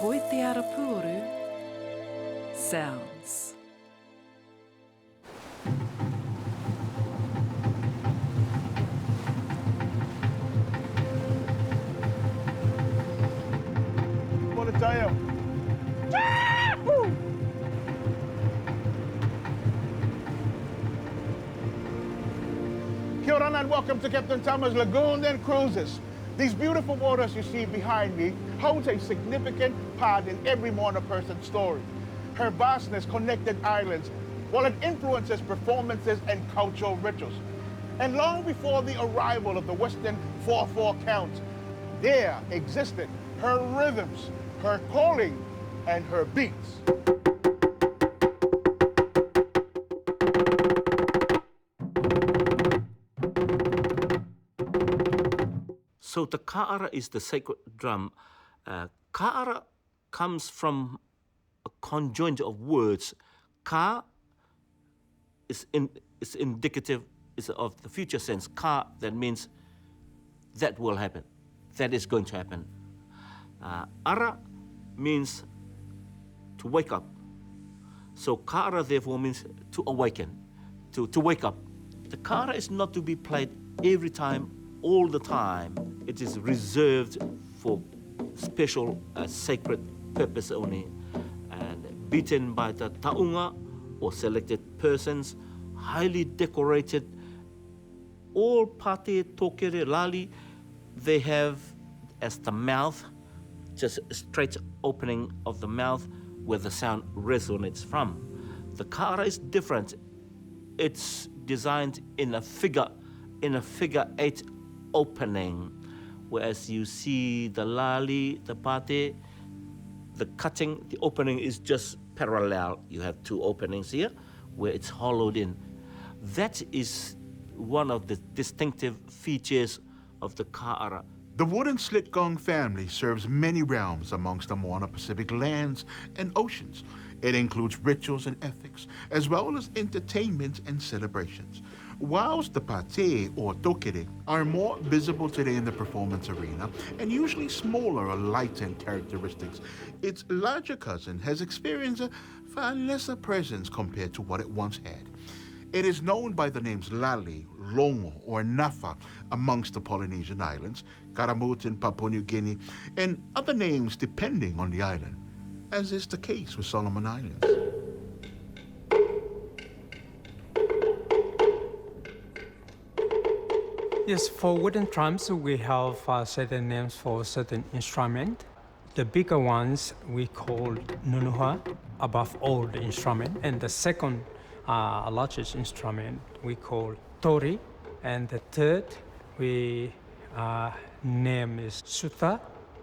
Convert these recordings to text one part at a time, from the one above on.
Koe te arapuru, SOUNZ. Want to tell you. Kia ora and welcome to Captain Thomas Lagoon and Cruises. These beautiful waters you see behind me holds a significant part in every Moana person's story. Her vastness connected islands, while it influences performances and cultural rituals. And long before the arrival of the Western 4/4 count, there existed her rhythms, her calling, and her beats. So the ka'ara is the sacred drum. Ka'ara comes from a conjoint of words. Ka is indicative, is of the future sense. Ka, that means that will happen, that is going to happen. Ara means to wake up. So ka'ara therefore means to awaken, to wake up. The ka'ara is not to be played every time, all the time. It is reserved for special sacred purpose only, and beaten by the taunga or selected persons, highly decorated. All pate, tokere, lali, they have as the mouth, just a straight opening of the mouth where the sound resonates from. The ka'ara is different. It's designed in a figure 8 opening, whereas you see the lali, the pate, the cutting, the opening is just parallel. You have 2 openings here where it's hollowed in. That is one of the distinctive features of the ka'ara. The wooden slit gong family serves many realms amongst the Moana Pacific lands and oceans. It includes rituals and ethics, as well as entertainment and celebrations. Whilst the pate or tokere are more visible today in the performance arena and usually smaller or lighter in characteristics, its larger cousin has experienced a far lesser presence compared to what it once had. It is known by the names Lali, Longo, or Nafa amongst the Polynesian islands, Karamut in Papua New Guinea, and other names depending on the island, as is the case with Solomon Islands. Yes, for wooden drums, we have certain names for certain instrument. The bigger ones we call nunuha, above all the instrument, and the second largest instrument we call tori, and the third we name is sutha,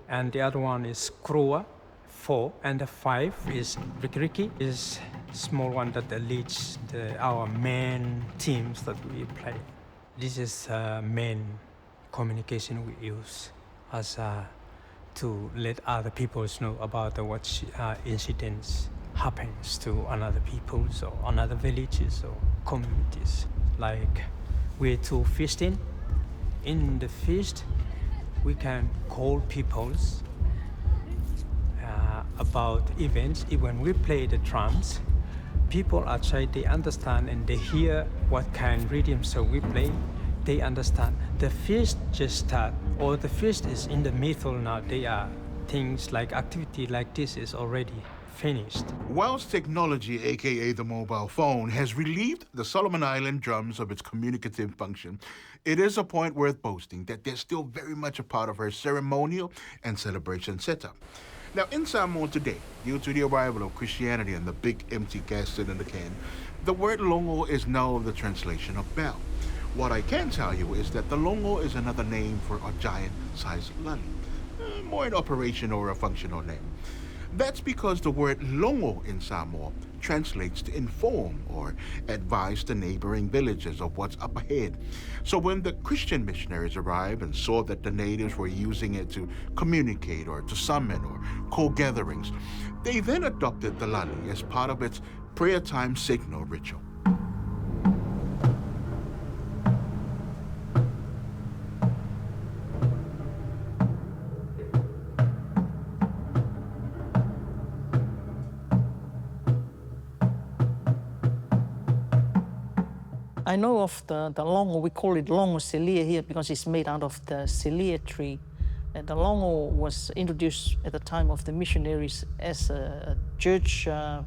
and the other one is krua, 4, and the 5 is rikiriki, is small one that leads our main teams that we play. This is main communication we use as to let other people know about what incidents happens to another peoples or another villages or communities. Like we're to feasting. In the feast, we can call peoples about events. When we play the drums, people outside, they understand and they hear what kind of rhythm so we play. They understand. The feast just start, or the feast is in the middle now. They are things like activity like this is already finished. Whilst technology, aka the mobile phone, has relieved the Solomon Island drums of its communicative function, it is a point worth boasting that they're still very much a part of her ceremonial and celebration setup. Now, in Samoa today, due to the arrival of Christianity and the big empty gas cylinder can, the word longo is now the translation of bell. What I can tell you is that the longo is another name for a giant-sized lali, more an operation or a functional name. That's because the word longo in Samoa translates to inform or advise the neighboring villages of what's up ahead. So when the Christian missionaries arrived and saw that the natives were using it to communicate or to summon or call gatherings, they then adopted the lali as part of its prayer time signal ritual. I know of the longo, we call it longo celia here because it's made out of the celia tree. And the longo was introduced at the time of the missionaries as a church a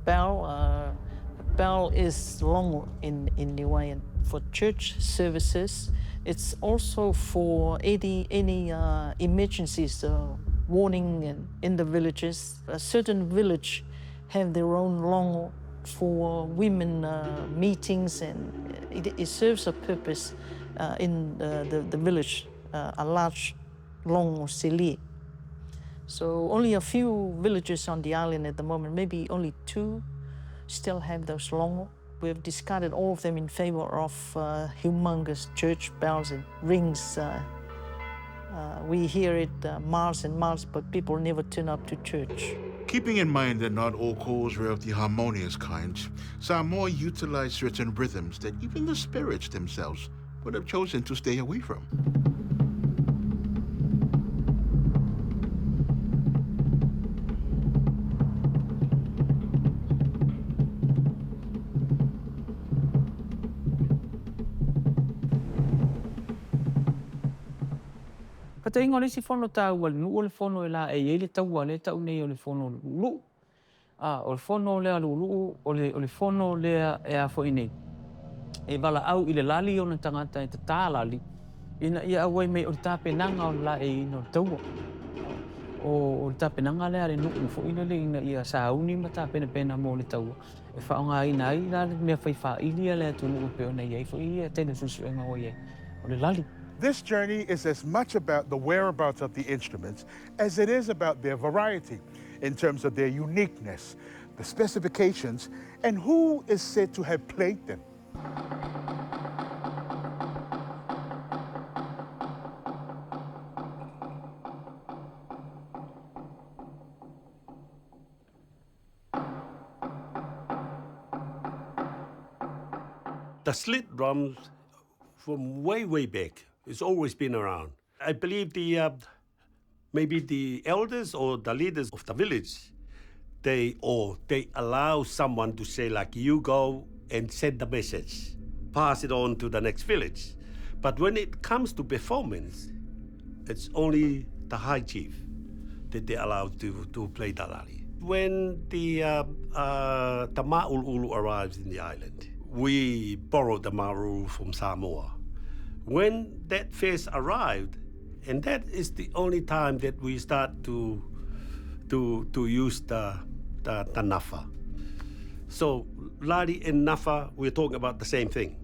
bell. A bell is longo in Niue, and for church services. It's also for any emergencies, warning in the villages. A certain village have their own longo for women meetings, and it serves a purpose in the village, a large longo celia. So only a few villages on the island at the moment, maybe only 2, still have those longo. We've discarded all of them in favor of humongous church bells and rings. We hear it miles and miles, but people never turn up to church. Keeping in mind that not all calls were of the harmonious kind, Samoa utilized certain rhythms that even the spirits themselves would have chosen to stay away from. Pata inga si fono tau wal nu ole fono la e le tau wale tau nei ole fono lu. Ole fono le lu ole fono le e a fo ine. E bala au ile lali ona tangata e ta lali. Ina ia awai me ole tape nanga o la e no tau. O ole tape nanga le are nu fo ina le ina ia sa uni mata pena pena mo le tau. E fa nga ina i la me fa fa ilia le tu nu pe ona ia fo ia tena susu nga o ia. Ole lali. This journey is as much about the whereabouts of the instruments as it is about their variety in terms of their uniqueness, the specifications, and who is said to have played them. The slit drums from way back, it's always been around. I believe maybe the elders or the leaders of the village, they allow someone to say like, you go and send the message, pass it on to the next village. But when it comes to performance, it's only the high chief that they allow to play the lali. When the Ma'ululu arrives in the island, we borrowed the Maru from Samoa. When that phase arrived, and that is the only time that we start to use the nafa. So Lali and nafa, we're talking about the same thing.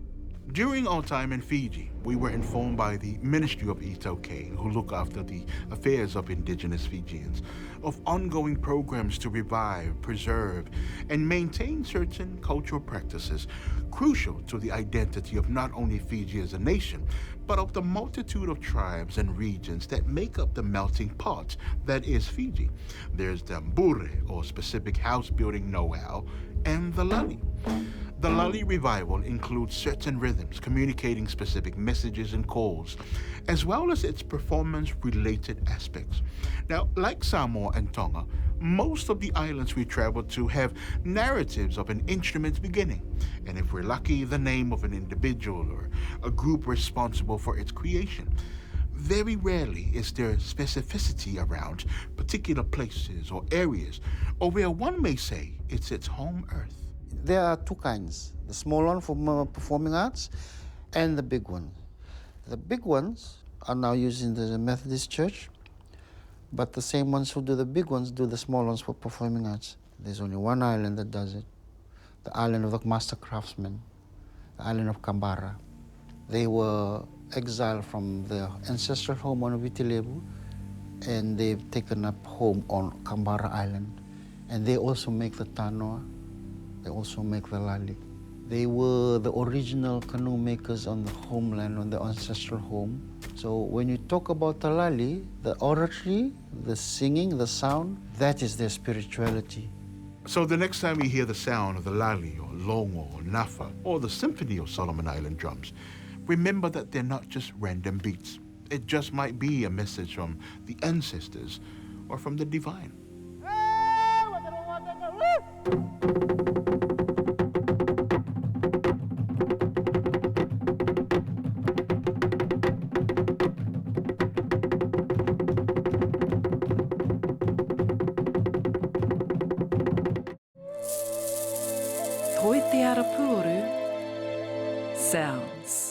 During our time in Fiji, we were informed by the Ministry of Itoke, who look after the affairs of indigenous Fijians, of ongoing programs to revive, preserve, and maintain certain cultural practices crucial to the identity of not only Fiji as a nation, but of the multitude of tribes and regions that make up the melting pot that is Fiji. There's the mbure, or specific house building know-how, and the lali. The Lali revival includes certain rhythms communicating specific messages and calls, as well as its performance-related aspects. Now, like Samoa and Tonga, most of the islands we travel to have narratives of an instrument's beginning, and if we're lucky, the name of an individual or a group responsible for its creation. Very rarely is there specificity around particular places or areas, or where one may say it's its home earth. There are 2 kinds, the small one for performing arts and the big one. The big ones are now used in the Methodist Church, but the same ones who do the big ones do the small ones for performing arts. There's only one island that does it, the island of the master craftsmen, the island of Kambara. They were exiled from their ancestral home on Vitilevu, and they've taken up home on Kambara Island. And they also make the tanoa. They also make the lali. They were the original canoe makers on the homeland, on the ancestral home. So when you talk about the lali, the oratory, the singing, the sound, that is their spirituality. So the next time you hear the sound of the lali or longo or nafa or the symphony of Solomon Island drums, remember that they're not just random beats. It just might be a message from the ancestors or from the divine. Toi te ara puoru, SOUNZ.